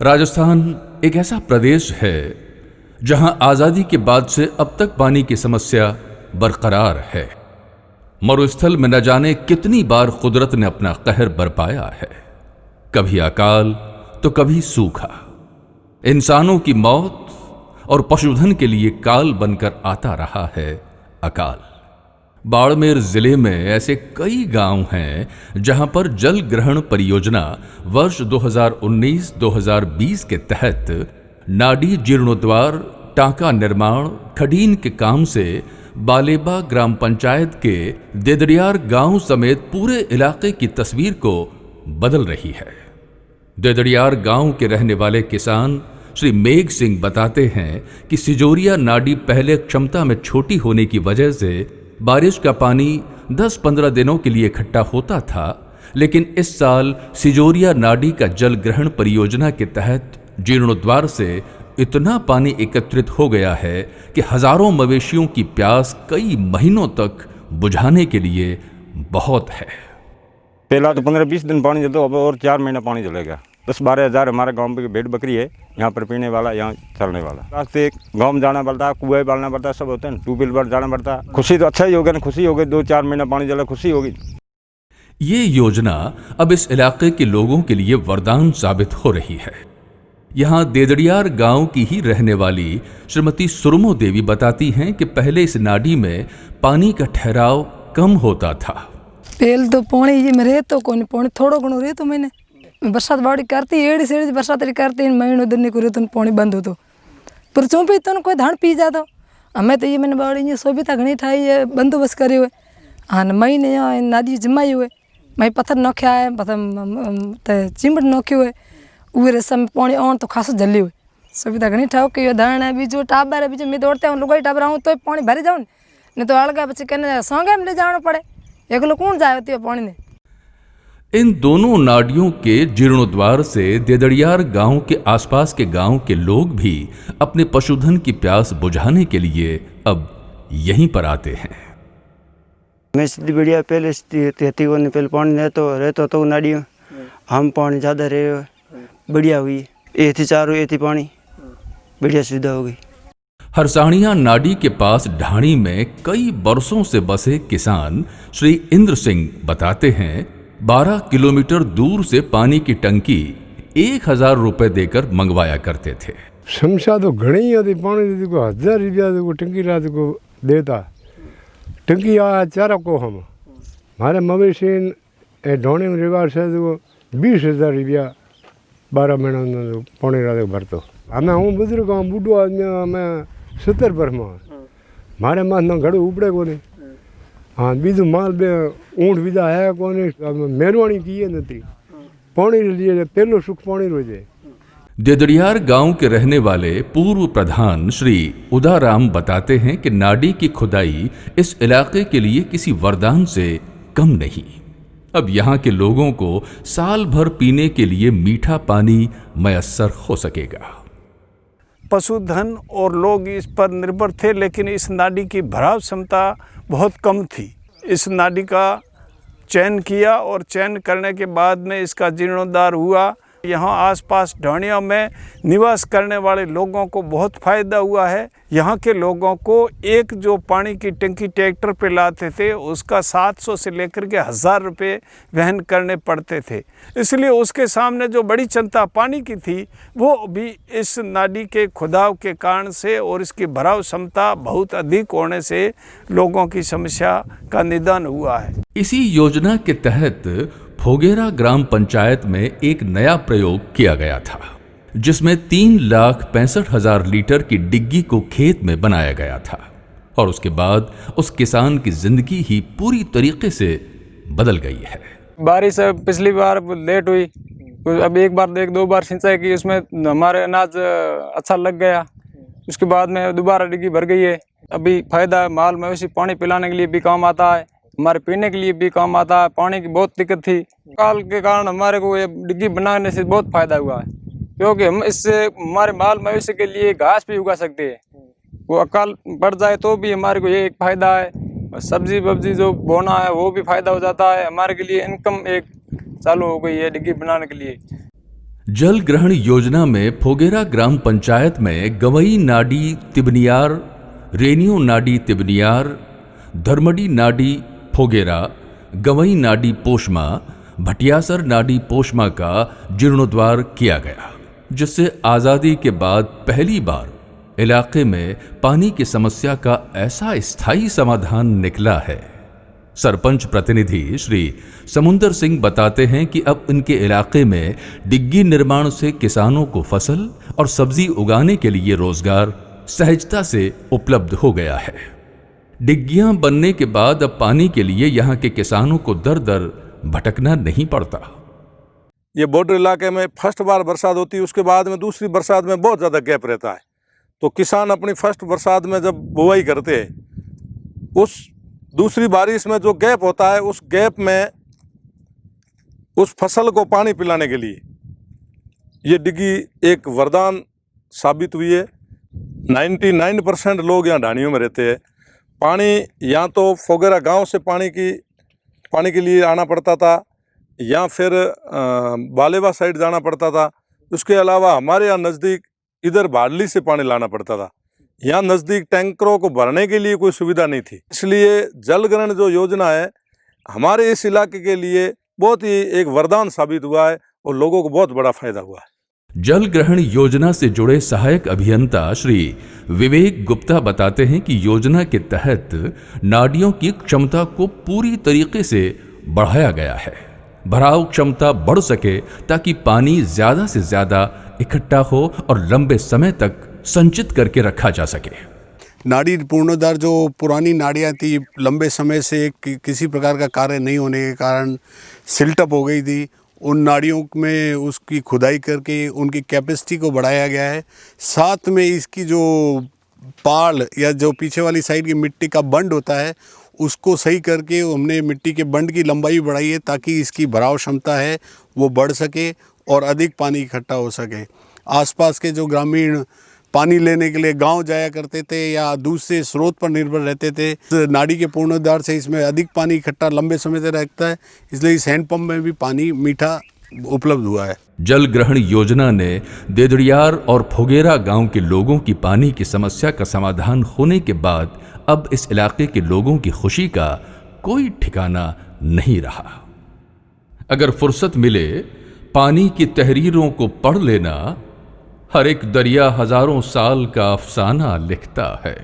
राजस्थान एक ऐसा प्रदेश है जहां आजादी के बाद से अब तक पानी की समस्या बरकरार है। मरुस्थल में न जाने कितनी बार कुदरत ने अपना कहर बरपाया है। कभी अकाल तो कभी सूखा, इंसानों की मौत और पशुधन के लिए काल बनकर आता रहा है अकाल। बाड़मेर जिले में ऐसे कई गांव हैं जहां पर जल ग्रहण परियोजना वर्ष 2019-2020 के तहत नाडी जीर्णोद्वार, टांका निर्माण, खडीन के काम से बालेबा ग्राम पंचायत के देदड़ियार गांव समेत पूरे इलाके की तस्वीर को बदल रही है। देदड़ियार गांव के रहने वाले किसान श्री मेघ सिंह बताते हैं कि सिजोरिया नाडी पहले क्षमता में छोटी होने की वजह से बारिश का पानी 10-15 दिनों के लिए इकट्ठा होता था, लेकिन इस साल सिजोरिया नाडी का जल ग्रहण परियोजना के तहत जीर्णोद्वार से इतना पानी एकत्रित हो गया है कि हजारों मवेशियों की प्यास कई महीनों तक बुझाने के लिए बहुत है। पहला तो 15-20 दिन पानी देते, अब और 4 महीना पानी चलेगा। 10-12 हज़ार हमारे गांव पे भेड़ बकरी है, यहाँ पर पीने वाला, यहाँ चलने वाला। रास्ते गांव में जाना पड़ता है, कुएं बालना पड़ता है, सब होते हैं, ट्यूबवेल पर जाना पड़ता है। खुशी तो अच्छा ही होगा ना, खुशी होगी, 2-4 महीना पानी चला, खुशी होगी। ये योजना अब इस इलाके के लोगों के लिए वरदान साबित हो रही है। यहाँ देदड़ियार गांव की ही रहने वाली श्रीमती सुरमो देवी बताती हैं कि पहले इस नाडी में पानी का ठहराव कम होता था। पहले तो पानी जी में रहतो कोनी, पानी थोड़ो घणो रहतो। मैंने बरसात बाड़ी करती, एड़ी सेड़ी बरसात करती, महीनों दिन को रहतो पानी बंद होतो, पर चौंपी तो कोई धान पी जातो। हमें तो ये मैंने बाड़ी ये सुविधा घनी ठाई है, बंदोबस्त करे हुए। हाँ महीने यहाँ नादी जमाई हुए, मैं पत्थर नोख्या है, पत्थर चिमट नोखे हुए, उहे रस्ता में पानी आन तो खासो जल्दी हुए। सुविधा घनी ठाओ कि धान है, बीजो टाबर है, बीजो मैं दौड़ते हूँ लुगाई टाबर आऊँ तो पानी भरी जाऊँ, नहीं तो अलगा बच्चे कहने सौंगे में ले जाना पड़े, एक लोग कौन जाए होती है पानी ने। इन दोनों नाडियों के जीर्णोद्वार से देदड़ियार गांव के आसपास के गांव के लोग भी अपने पशुधन की प्यास बुझाने के लिए अब यहीं पर आते हैं। मैं सीधी बढ़िया पहले पहले पानी रहता तो नाडियों हम पानी ज़्यादा रहे, बढ़िया हुई, ये थी चारों ये थी पानी, बढ़िया सुविधा हो गई। हरसाणिया नाडी के पास ढाणी में कई बरसों से बसे किसान श्री इंद्र सिंह बताते हैं 12 किलोमीटर दूर से पानी की टंकी 1000 रुपए देकर मंगवाया करते थे। समस्या तो घनी होती, पानी को 1000 रुपया को टंकी रात को देता, टंकी आया चारा को हम हमारे मवेशी ढोने में रिवाज से 20,000 रुपया 12 महीना पानी रात को भरतो। हमें हूँ बुजुर्ग हूँ, बूढ़ो आदमी, हमें 70 पर मारे माथ न घड़ो उपड़े को नहीं। हाँ बीजू माल बे ऊँट बीजा है को नहीं, मेहरबानी की नहीं, पानी लिए पहलो सुख पानी रोजे। देदड़ियार गांव के रहने वाले पूर्व प्रधान श्री उदाराम बताते हैं कि नाडी की खुदाई इस इलाके के लिए किसी वरदान से कम नहीं। अब यहाँ के लोगों को साल भर पीने के लिए मीठा पानी मयस्सर हो सकेगा। पशुधन और लोग इस पर निर्भर थे, लेकिन इस नाडी की भराव क्षमता बहुत कम थी। इस नाडी का चयन किया और चयन करने के बाद में इसका जीर्णोद्धार हुआ। यहाँ आसपास ढाणियों में निवास करने वाले लोगों को बहुत फ़ायदा हुआ है। यहाँ के लोगों को एक जो पानी की टंकी ट्रैक्टर पे लाते थे उसका 700 से लेकर के 1000 रुपये वहन करने पड़ते थे, इसलिए उसके सामने जो बड़ी चिंता पानी की थी वो भी इस नाडी के खुदाव के कारण से और इसकी भराव क्षमता बहुत अधिक होने से लोगों की समस्या का निदान हुआ है। इसी योजना के तहत फोगेरा ग्राम पंचायत में एक नया प्रयोग किया गया था, जिसमें 3,65,000 लीटर की डिग्गी को खेत में बनाया गया था और उसके बाद उस किसान की जिंदगी ही पूरी तरीके से बदल गई है। बारिश पिछली बार लेट हुई, अब एक बार 1-2 बार सिंचाई की, उसमें हमारे अनाज अच्छा लग गया, उसके बाद में दोबारा डिग्गी भर गई है। अभी फायदा माल मवेशी पानी पिलाने के लिए भी काम आता है, हमारे पीने के लिए भी काम आता है। पानी की बहुत दिक्कत थी, काल के कारण हमारे को ये डिग्गी बनाने से बहुत फायदा हुआ है, क्योंकि हम इससे हमारे माल मवेशी के लिए घास भी उगा सकते हैं। वो अकाल पड़ जाए तो भी हमारे को ये एक फायदा है, सब्जी वब्जी जो बोना है वो भी फायदा हो जाता है, हमारे के लिए इनकम एक चालू हो गई है डिग्गी बनाने के लिए। जल ग्रहण योजना में फोगेरा ग्राम पंचायत में गवई नाडी तिबनियार, रेनियो नाडी तिबनियार, धर्मडी नाडी फोगेरा, गवई नाडी पोषमा, भटियासर नाडी पोषमा का जीर्णोद्वार किया गया, जिससे आज़ादी के बाद पहली बार इलाके में पानी की समस्या का ऐसा स्थायी समाधान निकला है। सरपंच प्रतिनिधि श्री समुंदर सिंह बताते हैं कि अब इनके इलाके में डिग्गी निर्माण से किसानों को फसल और सब्जी उगाने के लिए रोजगार सहजता से उपलब्ध हो गया है। डिग्गियां बनने के बाद अब पानी के लिए यहाँ के किसानों को दर दर भटकना नहीं पड़ता। ये बॉर्डर इलाके में फर्स्ट बार बरसात होती है, उसके बाद में दूसरी बरसात में बहुत ज़्यादा गैप रहता है। तो किसान अपनी फर्स्ट बरसात में जब बुआई करते हैं, उस दूसरी बारिश में जो गैप होता है, उस गैप में उस फसल को पानी पिलाने के लिए ये डिग्गी एक वरदान साबित हुई है। 99% लोग यहाँ ढानियों में रहते हैं। पानी या तो फोगेरा गांव से पानी के लिए आना पड़ता था, या फिर बालेवा साइड जाना पड़ता था। उसके अलावा हमारे यहाँ नज़दीक इधर बाडली से पानी लाना पड़ता था। यहाँ नज़दीक टैंकरों को भरने के लिए कोई सुविधा नहीं थी। इसलिए जल ग्रहण जो योजना है हमारे इस इलाके के लिए बहुत ही एक वरदान साबित हुआ है और लोगों को बहुत बड़ा फायदा हुआ है। जल ग्रहण योजना से जुड़े सहायक अभियंता श्री विवेक गुप्ता बताते हैं कि योजना के तहत नाडियों की क्षमता को पूरी तरीके से बढ़ाया गया है। भराव क्षमता बढ़ सके ताकि पानी ज्यादा से ज्यादा इकट्ठा हो और लंबे समय तक संचित करके रखा जा सके। नाड़ी पूर्णोद्धार जो पुरानी नाड़ियाँ थी, लंबे समय से किसी प्रकार का कार्य नहीं होने के कारण सिल्टअप हो गई थी। उन नाड़ियों में उसकी खुदाई करके उनकी कैपेसिटी को बढ़ाया गया है। साथ में इसकी जो पाल या जो पीछे वाली साइड की मिट्टी का बंड होता है, उसको सही करके हमने मिट्टी के बंड की लंबाई बढ़ाई है ताकि इसकी भराव क्षमता है वो बढ़ सके और अधिक पानी इकट्ठा हो सके। आसपास के जो ग्रामीण पानी लेने के लिए गांव जाया करते थे या दूसरे स्रोत पर निर्भर रहते थे, नाड़ी के पूर्णोद्धार से इसमें अधिक पानी इकट्ठा लंबे समय तक रहता है, इसलिए इस हैंडपंप में भी पानी मीठा उपलब्ध हुआ है। जल ग्रहण योजना ने देदड़ियार और फोगेरा गांव के लोगों की पानी की समस्या का समाधान होने के बाद अब इस इलाके के लोगों की खुशी का कोई ठिकाना नहीं रहा। अगर फुर्सत मिले पानी की तहरीरों को पढ़ लेना, हर एक दरिया हजारों साल का अफसाना लिखता है।